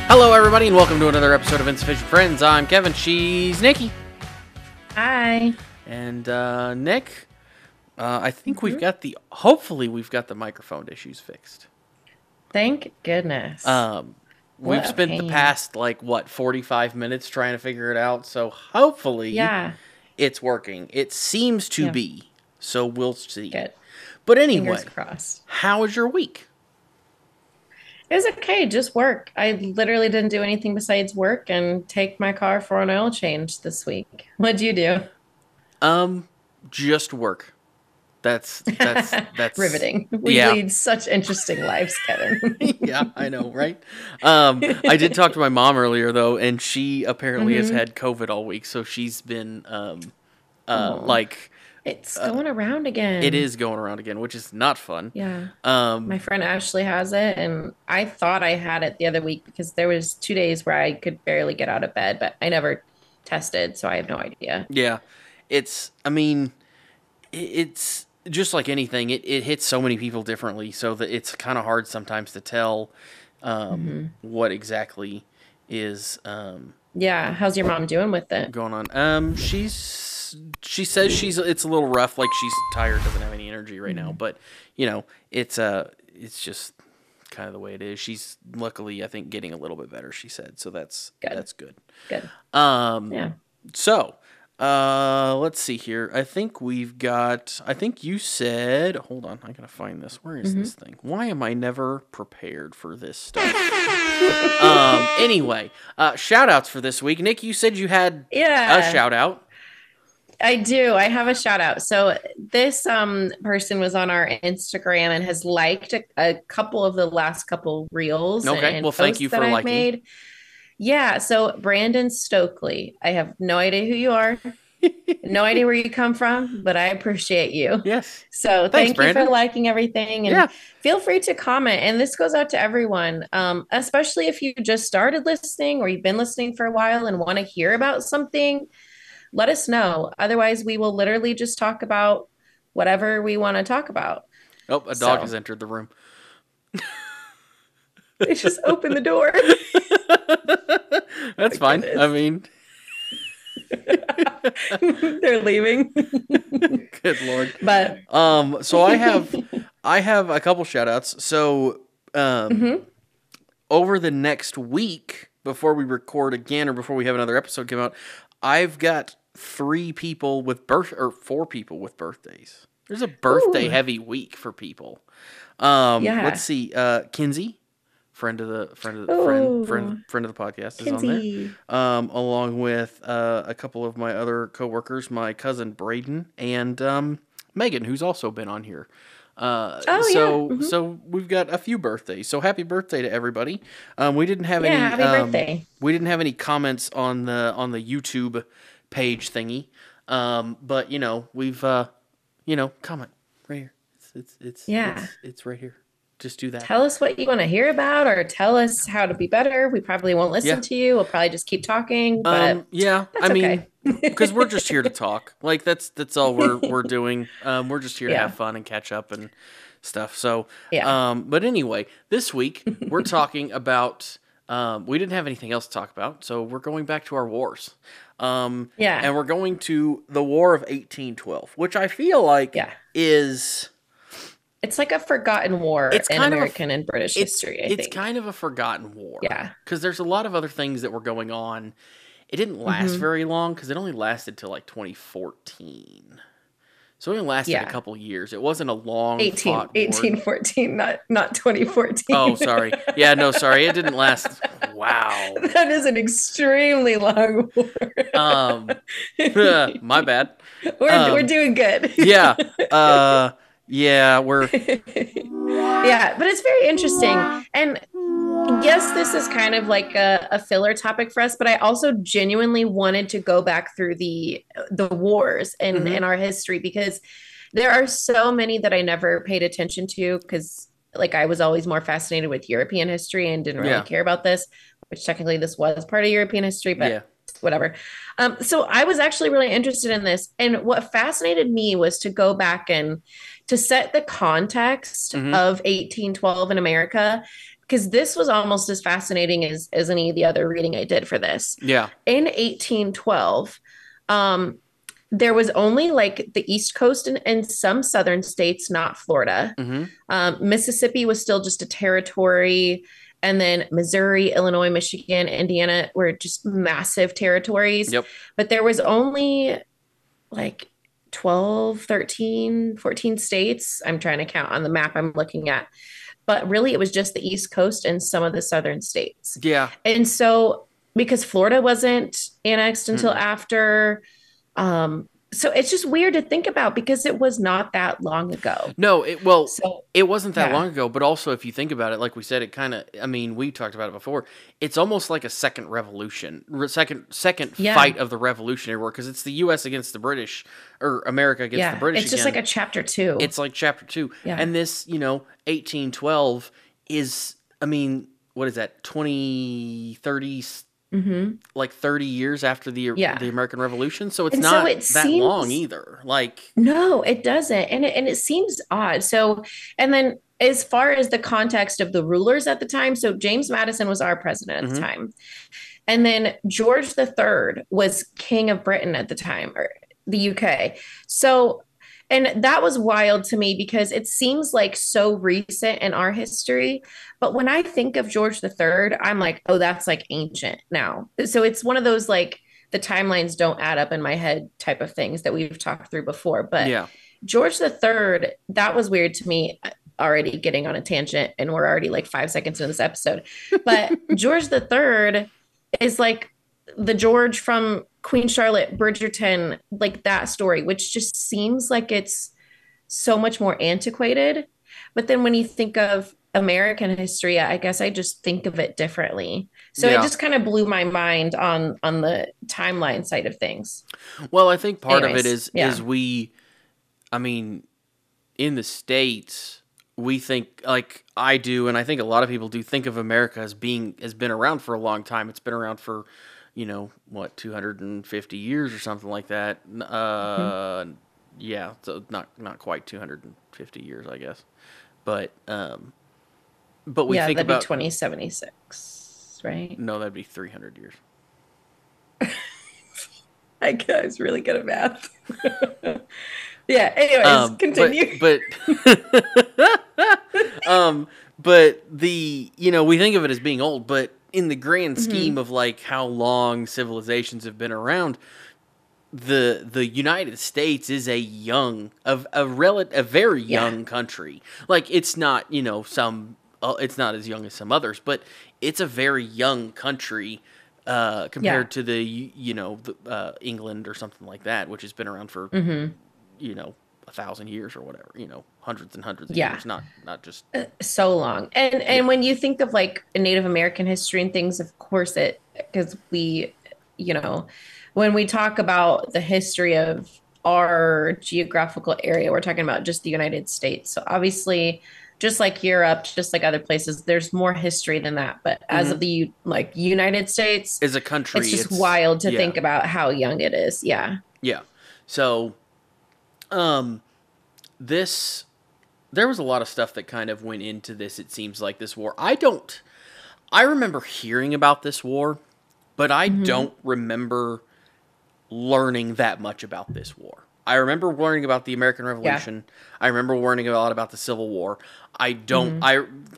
Hello, everybody, and welcome to another episode of Insufficient Friends. I'm Kevin. She's Nikki. Hi. And Nick, I think hopefully we've got the microphone issues fixed. Thank goodness. We've spent the past, 45 minutes trying to figure it out, so hopefully it's working. It seems to be, so we'll see. Good. But anyway, fingers crossed. How was your week? It was okay, just work. I literally didn't do anything besides work and take my car for an oil change this week. What'd you do? Just work. That's riveting. We lead such interesting lives, Kevin. Yeah, I know, right? I did talk to my mom earlier though, and she apparently has had COVID all week, so she's been it's going around again. It is going around again, which is not fun. Yeah. My friend Ashley has it, and I thought I had it the other week because there was 2 days where I could barely get out of bed, but I never tested, so I have no idea. Yeah. It's just like anything. It hits so many people differently, so that it's kind of hard sometimes to tell what exactly is Yeah, how's your mom doing with it? Going on. She says it's a little rough, like she's tired, doesn't have any energy right now, but it's just kind of the way it is. She's luckily, I think, getting a little bit better, she said. So that's good. Good. Yeah. So, let's see here. I think you said, hold on, I gotta find this. Where is this thing? Why am I never prepared for this stuff? Anyway, shout outs for this week. Nick, you said you had a shout out. I do. I have a shout out. So this person was on our Instagram and has liked a couple of the last couple reels. Okay. Well, thank you for liking. Made. Yeah. So Brandon Stokely, I have no idea who you are. No idea where you come from, but I appreciate you. Yes. So thank you for liking everything, and feel free to comment. And this goes out to everyone, especially if you just started listening or you've been listening for a while and want to hear about something. Let us know. Otherwise, we will literally just talk about whatever we want to talk about. Oh, a dog has entered the room. They just opened the door. That's fine. Goodness. I mean, they're leaving. Good Lord. But so I have a couple shout outs. So over the next week, before we record again or before we have another episode come out, I've got 4 people with birthdays. There's a birthday heavy week for people. Let's see. Kinsey, friend of the podcast, Kinsey is on there. Along with a couple of my other coworkers, my cousin Braden and Megan, who's also been on here. So we've got a few birthdays. So happy birthday to everybody. We didn't have any happy birthday. We didn't have any comments on the YouTube page thingy. But we've comment right here. It's right here. Just do that. Tell us what you want to hear about, or tell us how to be better. We probably won't listen to you. We'll probably just keep talking. But I mean, because we're just here to talk. Like that's all we're doing. We're just here to have fun and catch up and stuff. So but anyway, this week we're talking about. We didn't have anything else to talk about, so we're going back to our wars. And we're going to the War of 1812, which I feel like is. It's like a forgotten war in American and British history, I think. It's kind of a forgotten war. Yeah. Because there's a lot of other things that were going on. It didn't last very long because it only lasted till 2014. So it only lasted a couple years. It wasn't a long fought war. 1814, not 2014. Oh, sorry. Yeah, no, sorry. It didn't last. Wow. That is an extremely long war. My bad. We're doing good. Yeah. Yeah, we're... Yeah, but it's very interesting. And yes, this is kind of like a filler topic for us, but I also genuinely wanted to go back through the wars in our history, because there are so many that I never paid attention to, because I was always more fascinated with European history and didn't really care about this, which technically this was part of European history, but whatever. So I was actually really interested in this. And what fascinated me was to go back and to set the context of 1812 in America. because this was almost as fascinating as any of the other reading I did for this. Yeah. In 1812, um, there was only like the East Coast and some southern states, not Florida. Mm-hmm. Mississippi was still just a territory. And then Missouri, Illinois, Michigan, Indiana were just massive territories. Yep. But there was only like 12, 13, 14 states. I'm trying to count on the map I'm looking at. But really, it was just the East Coast and some of the southern states. Yeah. And so, because Florida wasn't annexed until after, so it's just weird to think about because it was not that long ago. No, So, it wasn't that yeah. long ago, but also if you think about it, like we said, it kind of, I mean, we talked about it before. It's almost like a second revolution, second Yeah. fight of the Revolutionary War, because it's the U.S. against the British, or America against the British. It's just again. like a chapter 2. It's like chapter 2. Yeah. And this, 1812 is, I mean, what is that, 20, 30, like 30 years after the American Revolution? So it's And not so it that seems, long either. Like, no, it doesn't. And it seems odd. So, and then as far as the context of the rulers at the time, so James Madison was our president at the time. And then George III was king of Britain at the time, or the UK. So, and that was wild to me because it seems like so recent in our history. But when I think of George III, I'm like, oh, that's like ancient now. So it's one of those like the timelines don't add up in my head type of things that we've talked through before. But yeah. George III, that was weird to me. Already getting on a tangent, and we're already like 5 seconds into this episode. But George III is like the George from Queen Charlotte, Bridgerton, like that story, which just seems like it's so much more antiquated. But then when you think of American history, I guess I just think of it differently. So it just kind of blew my mind on the timeline side of things. Well, I think part of it Anyways, is we, I mean, in the States, we think, like I do, and I think a lot of people do, think of America as been around for a long time. It's been around for, 250 years or something like that. Yeah, so not quite 250 years, I guess. But we think that'd about be 2076, right? No, that'd be 300 years. I was really good at math. Yeah. Anyways, continue. But the we think of it as being old, but in the grand scheme of like how long civilizations have been around, the United States is a very young country. Like it's not it's not as young as some others, but it's a very young country compared to the England or something like that, which has been around for 1,000 years or whatever, hundreds and hundreds of years, not just so long. And when you think of like Native American history and things, of course because we, when we talk about the history of our geographical area, we're talking about just the United States. So obviously, just like Europe, just like other places, there's more history than that. But as of the United States, as a country, it's just wild to think about how young it is. Yeah. Yeah. So, there was a lot of stuff that kind of went into this. It seems like this war. I remember hearing about this war, but I don't remember learning that much about this war. I remember learning about the American Revolution. Yeah. I remember learning a lot about the Civil War. I don't.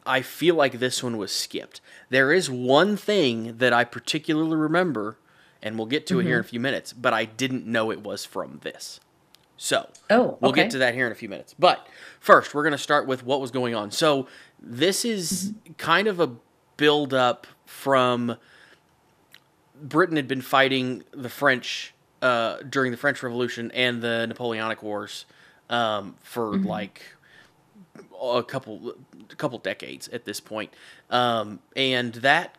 I feel like this one was skipped. There is one thing that I particularly remember, and we'll get to it here in a few minutes, but I didn't know it was from this. So we'll get to that here in a few minutes. But first, we're going to start with what was going on. So this is kind of a build-up from Britain had been fighting the French during the French Revolution and the Napoleonic Wars for like a couple decades at this point. And that's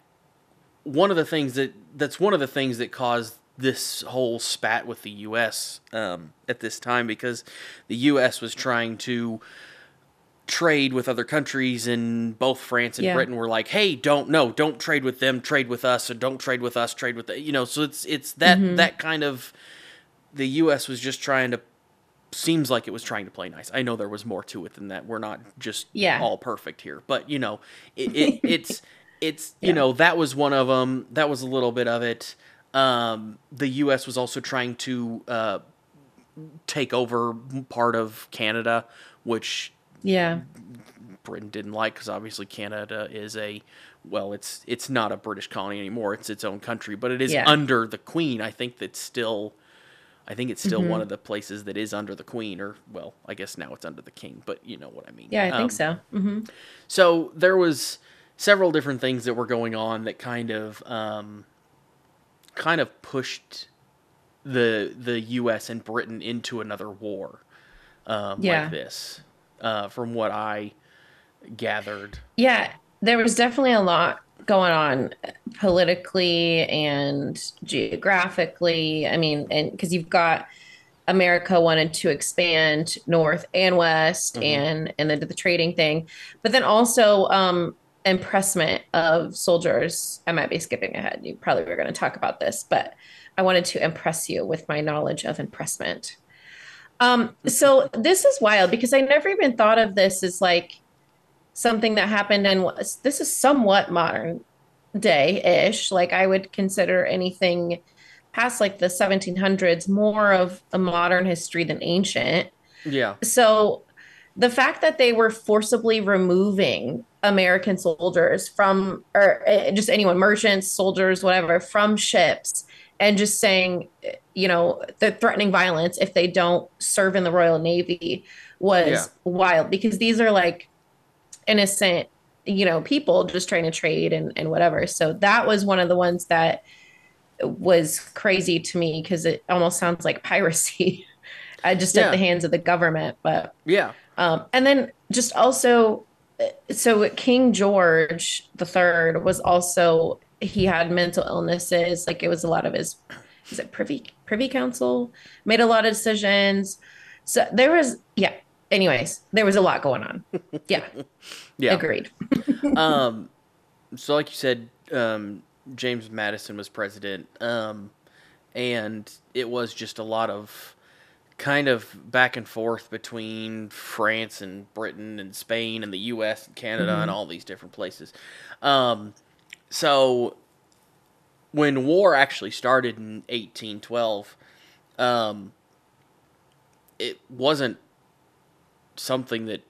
one of the things that caused this whole spat with the U.S. At this time, because the U.S. was trying to trade with other countries, and both France and Britain were like, "Hey, don't trade with them, trade with us, or don't trade with us, trade with them." So it's that kind of, the U.S. was just trying to seems like it was trying to play nice. I know there was more to it than that. We're not just all perfect here, but it's that was one of them. That was a little bit of it. The U.S. was also trying to take over part of Canada, which Britain didn't like, because obviously Canada is it's not a British colony anymore. It's its own country, but it is under the Queen. I think it's still one of the places that is under the Queen, or, well, I guess now it's under the King, but you know what I mean. Yeah, I think so. So there was several different things that were going on that kind of pushed the U.S. and Britain into another war like this, from what I gathered. Yeah, there was definitely a lot going on politically and geographically. I mean, and because you've got America wanted to expand north and west, and then the trading thing, but then also impressment of soldiers. I might be skipping ahead. You probably were going to talk about this, but I wanted to impress you with my knowledge of impressment. So this is wild, because I never even thought of this as like something that happened, and this is somewhat modern day-ish. Like, I would consider anything past like the 1700s more of a modern history than ancient. Yeah. So the fact that they were forcibly removing American soldiers from, or just anyone, merchants, soldiers, whatever, from ships, and just saying, they're threatening violence if they don't serve in the Royal Navy, was wild, because these are like innocent, people just trying to trade and whatever. So that was one of the ones that was crazy to me, because it almost sounds like piracy. Just at the hands of the government. But and then just also, so King George III was also, he had mental illnesses. Like, it was a lot of his, is it privy council made a lot of decisions. So there was anyways, there was a lot going on. Agreed. So like you said, James Madison was president, and it was just a lot of kind of back and forth between France and Britain and Spain and the U.S. and Canada and all these different places. So when war actually started in 1812, it wasn't something that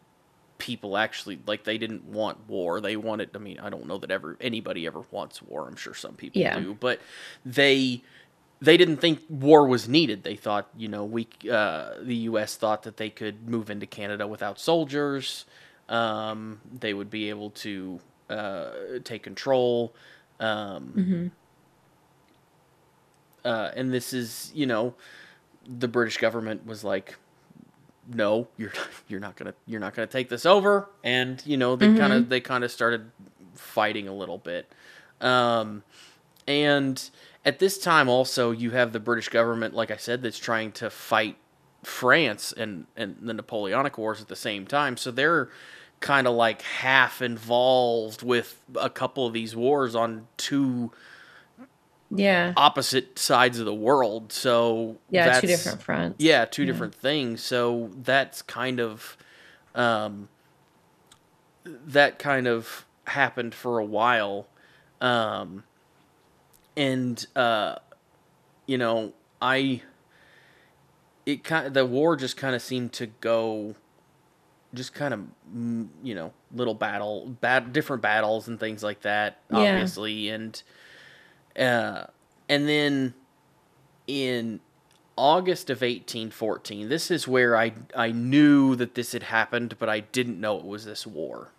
people actually, like, they didn't want war. They wanted, I mean, I don't know that anybody ever wants war. I'm sure some people do, but they didn't think war was needed. They thought, the U.S. thought that they could move into Canada without soldiers. They would be able to take control. And this is, the British government was like, no, you're not gonna take this over. And, they kind of started fighting a little bit. And at this time also, you have the British government, like I said, that's trying to fight France and the Napoleonic Wars at the same time. So they're kind of like half involved with a couple of these wars on two opposite sides of the world. So that's two different fronts. Yeah, two different things. So that's kind of happened for a while. The war just kind of seemed to go, just kind of, little different battles and things like that, obviously. And then in August of 1814, this is where I knew that this had happened, but I didn't know it was this war.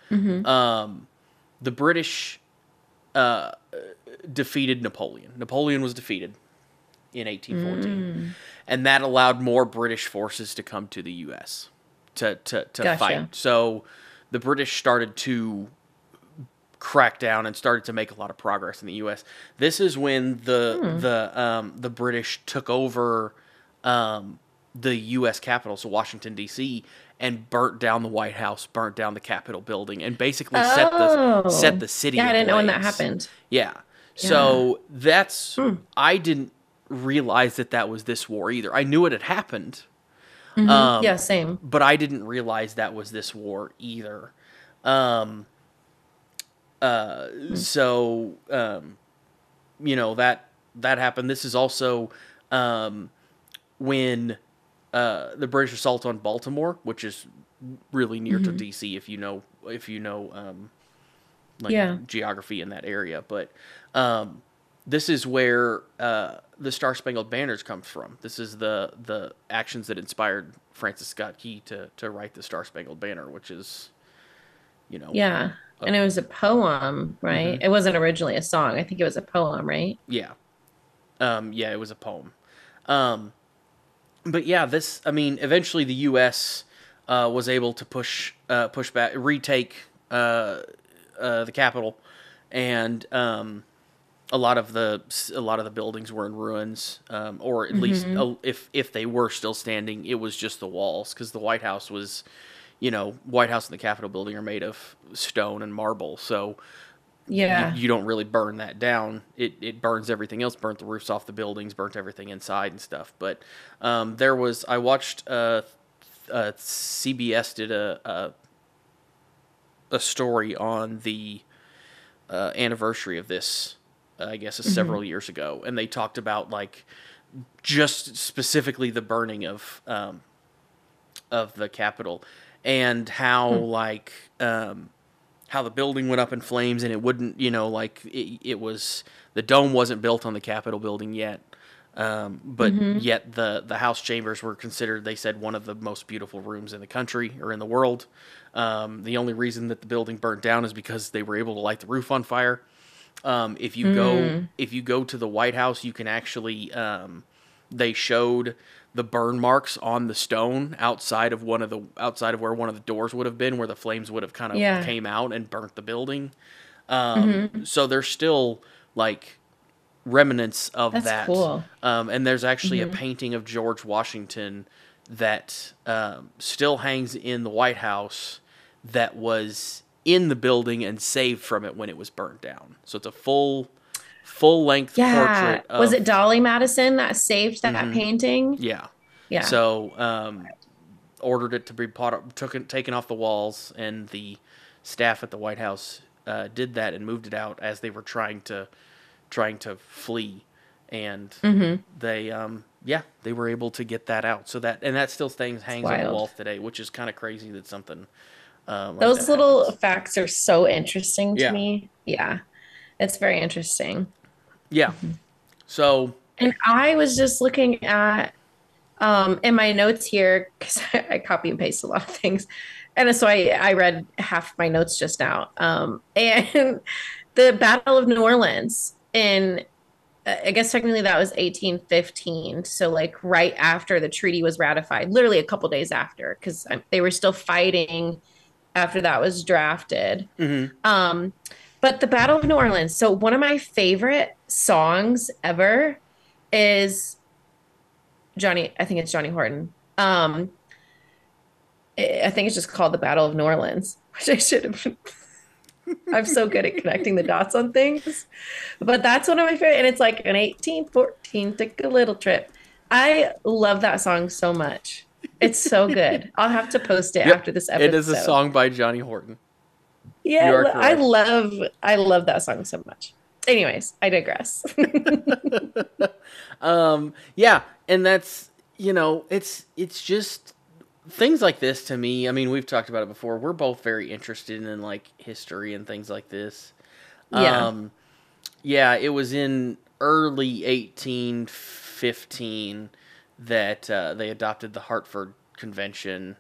The British defeated Napoleon. Napoleon was defeated in 1814, and that allowed more British forces to come to the U.S. to fight. So the British started to crack down and started to make a lot of progress in the U.S. This is when the British took over the U.S. Capitol, so Washington D.C., and burnt down the White House, burnt down the Capitol building, and basically set the city. Yeah, I didn't know when ablaze. that happened. Yeah, so that's I didn't realize that was this war either. I knew it had happened, Yeah, same. But I didn't realize that was this war either. Um, Mm. so that happened. This is also when the British assault on Baltimore, which is really near to Mm-hmm. D.C. if you know like Yeah. geography in that area. But this is where the Star Spangled Banners comes from. This is the actions that inspired Francis Scott Key to write the Star Spangled Banner, which is you know Yeah. uh, And it was a poem, right? mm-hmm. It wasn't originally a song. I think it was a poem, right? Yeah. Yeah, it was a poem. Um, but yeah, this. I mean, eventually the U.S. Was able to push back, retake the capital, and a lot of the buildings were in ruins, or at least Mm-hmm. if they were still standing, it was just the walls because the White House and the Capitol building are made of stone and marble, so Yeah. you don't really burn that down. It burns everything else, burnt the roofs off the buildings, burnt everything inside and stuff. But I watched CBS did a story on the anniversary of this. I guess Mm-hmm. several years ago, and they talked about like just specifically the burning of the Capitol and how Hmm. how the building went up in flames and it wouldn't, like it was the dome wasn't built on the Capitol building yet. But Mm-hmm. yet the House chambers were considered, they said, one of the most beautiful rooms in the country or in the world. The only reason that the building burnt down is because they were able to light the roof on fire. Mm. If you go to the White House, you can actually they showed the burn marks on the stone outside of where one of the doors would have been, where the flames would have kind of Yeah. came out and burnt the building. Mm-hmm. So there's still like remnants of That's that. cool. And there's actually a Mm-hmm. painting of George Washington that still hangs in the White House that was in the building and saved from it when it was burned down. So it's a full length Yeah. portrait Was it of. Dolly Madison that saved that Hmm. painting? Yeah. Yeah. So ordered it to be taken off the walls, and the staff at the White House did that and moved it out as they were trying to flee, and Mm-hmm. they were able to get that out. So that still It's hangs on the wild. walls today, which is kind of crazy that something like that Those little happens. facts are so interesting to Yeah, me. Yeah. It's very interesting. yeah. Mhm. So And I was just looking at in my notes here because I copy and paste a lot of things. And so I read half my notes just now. And the Battle of New Orleans in I guess technically that was 1815. So like right after the treaty was ratified, literally a couple days after, because they were still fighting after that was drafted. mhm. Um, but the Battle of New Orleans. So one of my favorite songs ever is Johnny. I think it's Johnny Horton. I think it's just called the Battle of New Orleans, which I should have. I'm so good at connecting the dots on things, but that's one of my favorite. And it's like an 1814 took a little trip. I love that song so much. It's so good. I'll have to post it Yep, after this it is a episode. song by Johnny Horton. Yeah, You are I correct. love I love that song so much. Anyways, I digress. Yeah, and that's it's just things like this to me. I mean, we've talked about it before. We're both very interested in like history and things like this. Yeah. Um, yeah, it was in early 1815 that they adopted the Hartford Convention,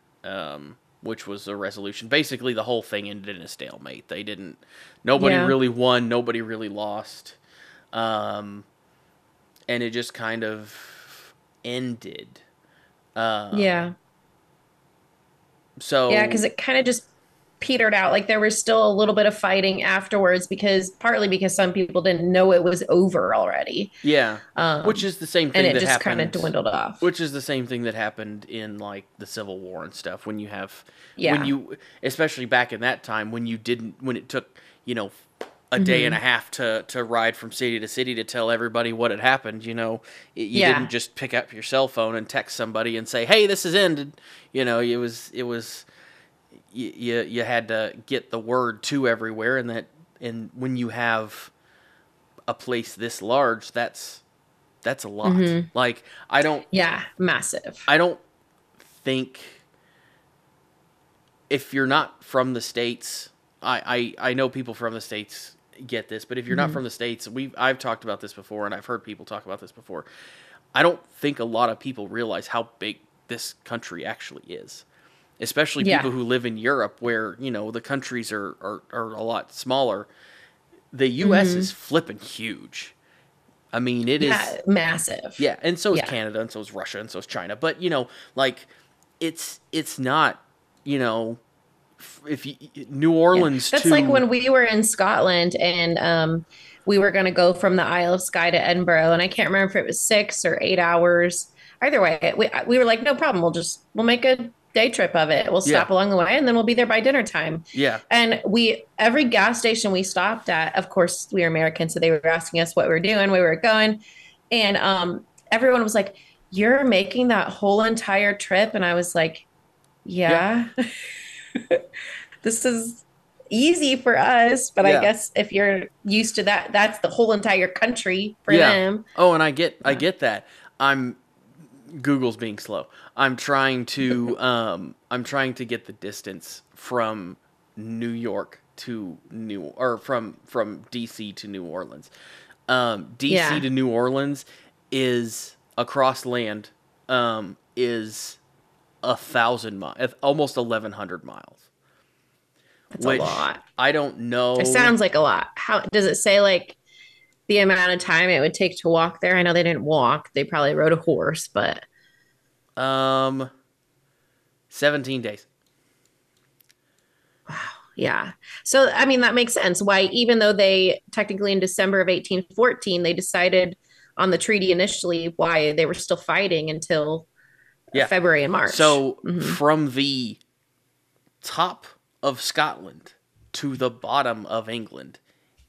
which was a resolution. Basically, the whole thing ended in a stalemate. Nobody Yeah. really won, nobody really lost, um, and it just kind of ended. Yeah. Yeah, because So it kind of just petered out. Like there was still a little bit of fighting afterwards because partly because some people didn't know it was over already. yeah, which Um, is the same and thing it that just kind of happened. dwindled off. Which is the same thing that happened in like the Civil War and stuff. When you have, when Yeah. you, especially back in that time, when it took, a day and a half to ride from city to city to tell everybody what had happened. You didn't just pick up your cell phone and text somebody and say, "Hey, this has ended." It was you had to get the word to everywhere, and when you have a place this large, that's a lot. Like massive. I don't think, if you're not from the States, I know people from the States get this, but if you're not from the States, I've talked about this before, and I've heard people talk about this before. I don't think a lot of people realize how big this country actually is, especially people who live in Europe, where the countries are a lot smaller. The U.S. is flipping huge. I mean, it is massive. Yeah, and so is Canada, and so is Russia, and so is China. But it's not if New Orleans. That's like when we were in Scotland, and we were going to go from the Isle of Skye to Edinburgh, and I can't remember if it was 6 or 8 hours. Either way, we were like, no problem. We'll make a day trip of it. We'll stop along the way, and then we'll be there by dinner time. Yeah. And every gas station we stopped at, of course, we were American, so they were asking us what we were doing, where we were going, and everyone was like, "You're making that whole entire trip?" And I was like, "Yeah." This is easy for us, but I guess if you're used to that, that's the whole entire country for them. Oh, and I get that. Google's being slow. I'm trying to get the distance from New York to from DC to New Orleans. DC to New Orleans is across land, is 1,000 miles, almost 1,100 miles. That's a lot. I don't know. It sounds like a lot. How does it say, like, the amount of time it would take to walk there? I know they didn't walk. They probably rode a horse, but 17 days. Wow. Yeah. So, I mean, that makes sense. Why, even though they technically in December of 1814, they decided on the treaty initially, why they were still fighting until February and March. So from the top of Scotland to the bottom of England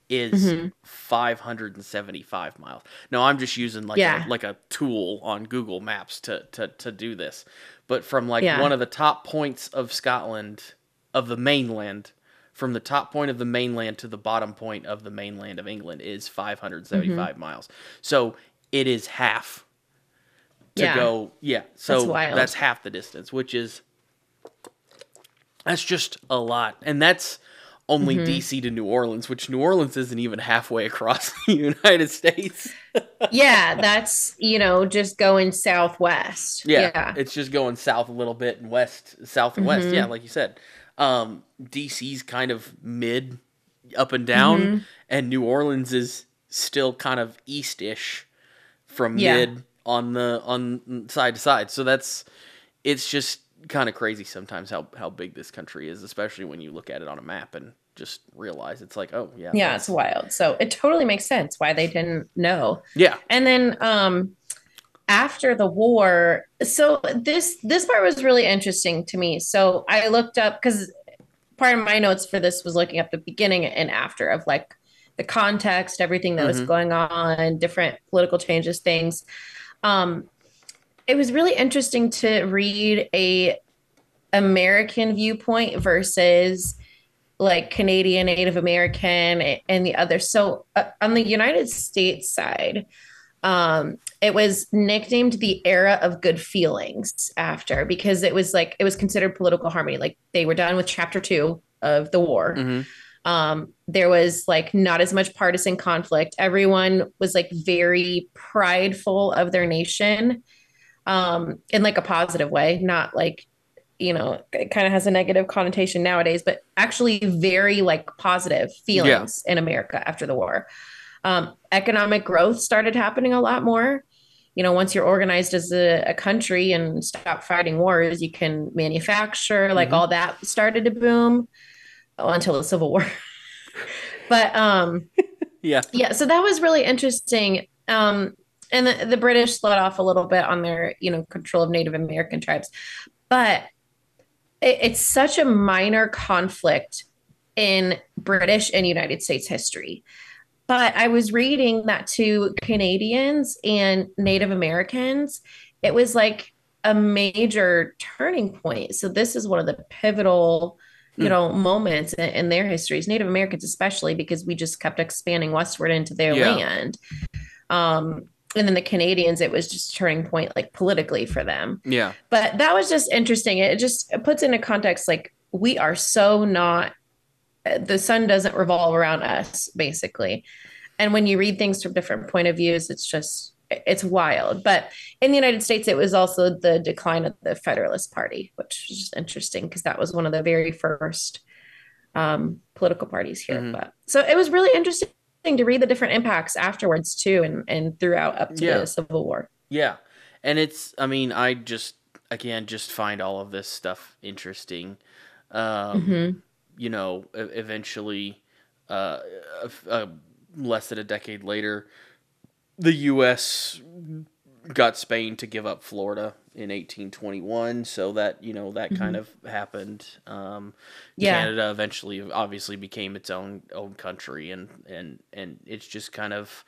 is 575 miles. No, I'm just using like a tool on Google Maps to do this. But from one of the top points of Scotland, of the mainland, from the top point of the mainland to the bottom point of the mainland of England is 575 miles. So it is half to go. Yeah. So that's half the distance, that's just a lot. And that's only DC to New Orleans, which New Orleans isn't even halfway across the United States. That's, just going southwest. Yeah. It's just going south a little bit and south and west. Yeah, like you said. DC's kind of mid, up and down, and New Orleans is still kind of east-ish from mid on side to side. So it's just kind of crazy sometimes how big this country is, especially when you look at it on a map and just realize it's like, oh yeah, it's wild. So it totally makes sense why they didn't know. And then after the war, so this part was really interesting to me. So I looked up, because part of my notes for this was looking up the beginning and after of like the context, everything that was going on, different political changes, things. It was really interesting to read a American viewpoint versus like Canadian, Native American, and the other. So on the United States side, it was nicknamed the era of good feelings after, because it was considered political harmony. Like, they were done with chapter 2 of the war. There was like not as much partisan conflict. Everyone was like very prideful of their nation, in like a positive way, not like, it kind of has a negative connotation nowadays, but actually very like positive feelings in America after the war. Economic growth started happening a lot more. Once you're organized as a country and stop fighting wars, you can manufacture, like all that started to boom until the Civil War. But so that was really interesting. And the British let off a little bit on their, control of Native American tribes. But it's such a minor conflict in British and United States history. But I was reading that to Canadians and Native Americans, it was like a major turning point. So this is one of the pivotal, Hmm. moments in their histories, Native Americans especially, because we just kept expanding westward into their Yeah. land. And then the Canadians, it was just a turning point, like politically for them. Yeah. But that was just interesting. It just puts into context, like, we are so not, the sun doesn't revolve around us, basically. And when you read things from different point of views, it's wild. But in the United States, it was also the decline of the Federalist Party, which is just interesting because that was one of the very first political parties here. Mm-hmm. But so it was really interesting to read the different impacts afterwards too, and throughout up to Yeah. the Civil War. Yeah. And I mean, I just, again, just find all of this stuff interesting. Mm-hmm. Eventually, uh, less than a decade later, the U.S. got Spain to give up Florida in 1821, so that that kind Mm-hmm. of happened. Yeah. Canada eventually, obviously, became its own country, and it's just kind of,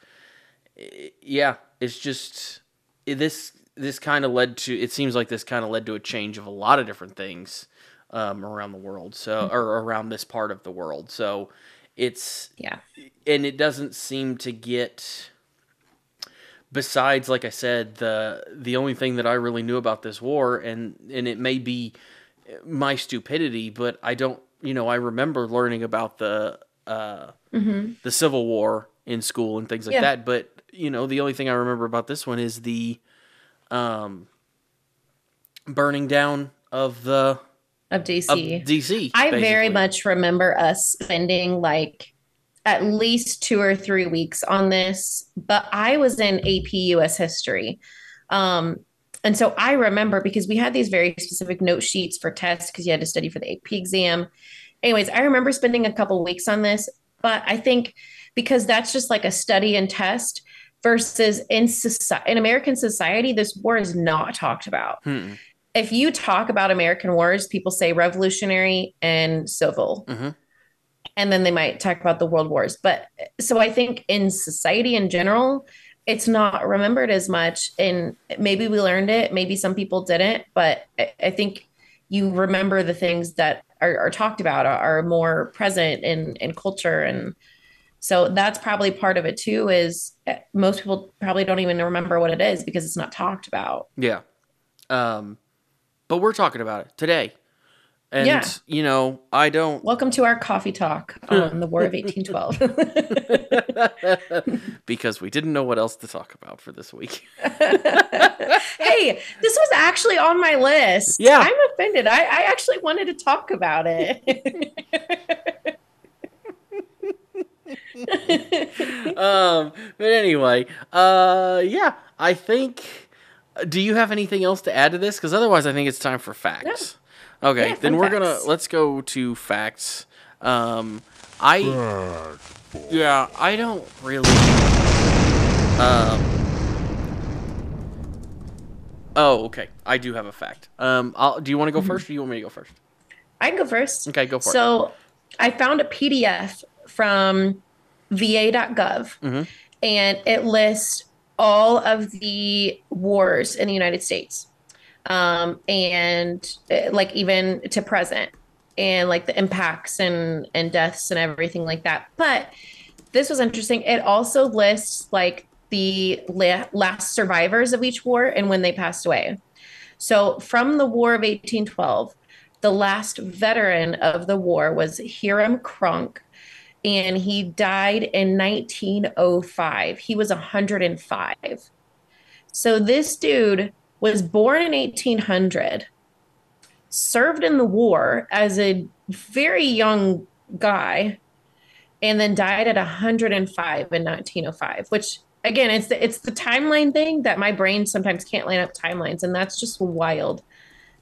yeah, it's just this kind of led to, it seems like this kind of led to a change of a lot of different things around the world, so, or around this part of the world. So it's, Yeah. and it doesn't seem to get, besides, like I said, the only thing that I really knew about this war, and it may be my stupidity, but I don't, I remember learning about Mm-hmm. the Civil War in school and things like Yeah. that, but the only thing I remember about this one is the um, burning down Of of DC. DC, I very basically. much remember us spending like at least 2 or 3 weeks on this, but I was in AP US history. Um, and so I remember because we had these very specific note sheets for tests because you had to study for the AP exam. Anyways, I remember spending a couple of weeks on this, but I think because that's just like a study and test versus in American society, this war is not talked about. Hmm. If you talk about American wars, people say revolutionary and civil, Mm-hmm. and then they might talk about the world wars. But so I think in society in general, it's not remembered as much. And maybe we learned it, maybe some people didn't, but I think you remember the things that are talked about are more present in culture. And so that's probably part of it too, is most people probably don't even remember what it is because it's not talked about. Yeah. Um, but we're talking about it today. Yeah. And, I don't. Welcome to our coffee talk on the War of 1812. Because we didn't know what else to talk about for this week. Hey, this was actually on my list. Yeah. I'm offended. I actually wanted to talk about it. But anyway, yeah, I think. Do you have anything else to add to this? Because otherwise, I think it's time for No. facts. Okay, Yeah, then fun facts. let's go to facts. I Yeah, I don't really. Um. Oh, okay. I do have a fact. Do you want to go Mhm. first, or do you want me to go first? I can go first. Okay, go for it. So I found a PDF from va.gov, Mm-hmm. and it lists all of the wars in the United States, and like even to present, and like the impacts and deaths and everything like that. But this was interesting. It also lists like the last survivors of each war and when they passed away. So from the War of 1812, the last veteran of the war was Hiram Kronk, and he died in 1905. He was 105. So this dude was born in 1800, served in the war as a very young guy, and then died at 105 in 1905, which again, it's the timeline thing that my brain sometimes can't line up timelines, and that's just wild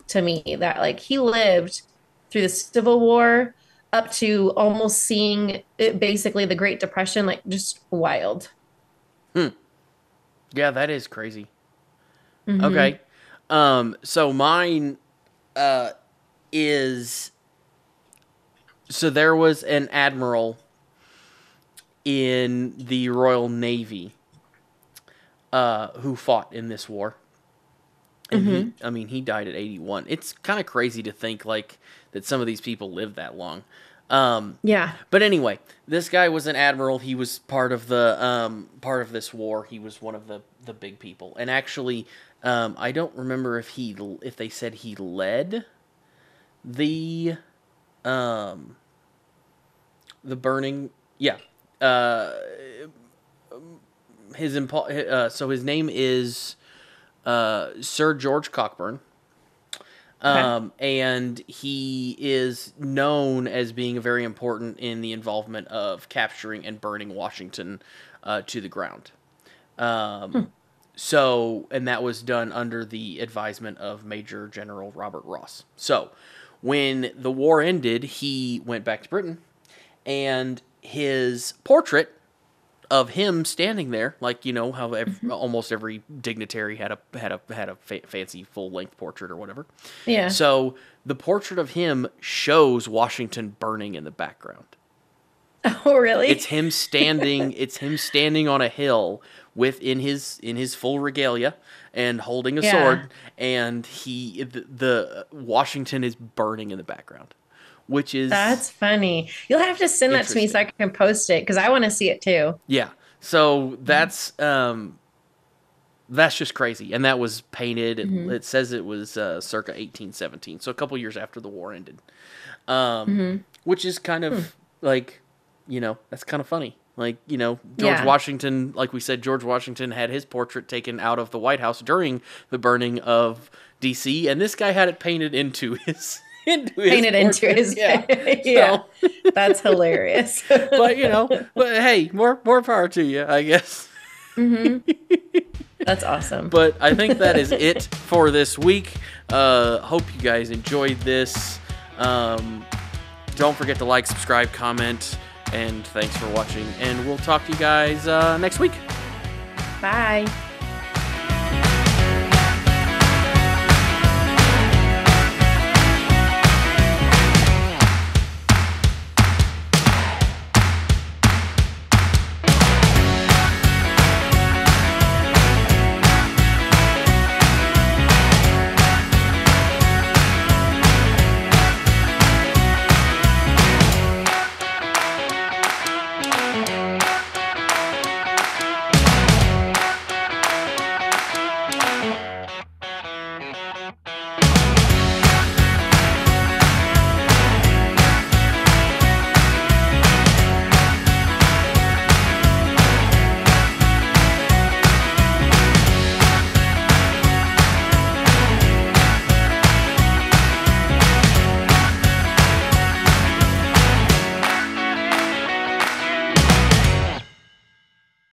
to me that like he lived through the Civil War up to almost seeing it, basically the Great Depression, like just wild. Hmm. Yeah, that is crazy. Mm-hmm. Okay. So mine uh is So there was an admiral in the Royal Navy who fought in this war. And he died at 81. It's kind of crazy to think like that some of these people lived that long. Yeah. But anyway, this guy was an admiral. He was part of this war. He was one of the big people. And actually, I don't remember if they said he led the burning. Yeah. So his name is Sir George Cockburn. Okay. And he is known as being very important in the involvement of capturing and burning Washington to the ground. So, and that was done under the advisement of Major General Robert Ross. So, when the war ended, he went back to Britain, and his portrait of him standing there, like, you know how almost every dignitary had a fancy full length portrait or whatever. Yeah. So the portrait of him shows Washington burning in the background. Oh, really? It's him standing. It's him standing on a hill in his full regalia and holding a sword, and the Washington is burning in the background. That's funny. You'll have to send that to me so I can post it because I want to see it too. Yeah. So that's just crazy. And that was painted. It says it was circa 1817. So a couple years after the war ended. Which is kind of like, that's kind of funny. Like, George Washington, like we said, George Washington had his portrait taken out of the White House during the burning of D.C. And this guy had it painted into his... into his yeah. That's hilarious. but hey, more power to you, I guess. That's awesome. But I think that is it for this week. Hope you guys enjoyed this. Don't forget to like, subscribe, comment, and thanks for watching, and we'll talk to you guys next week. Bye.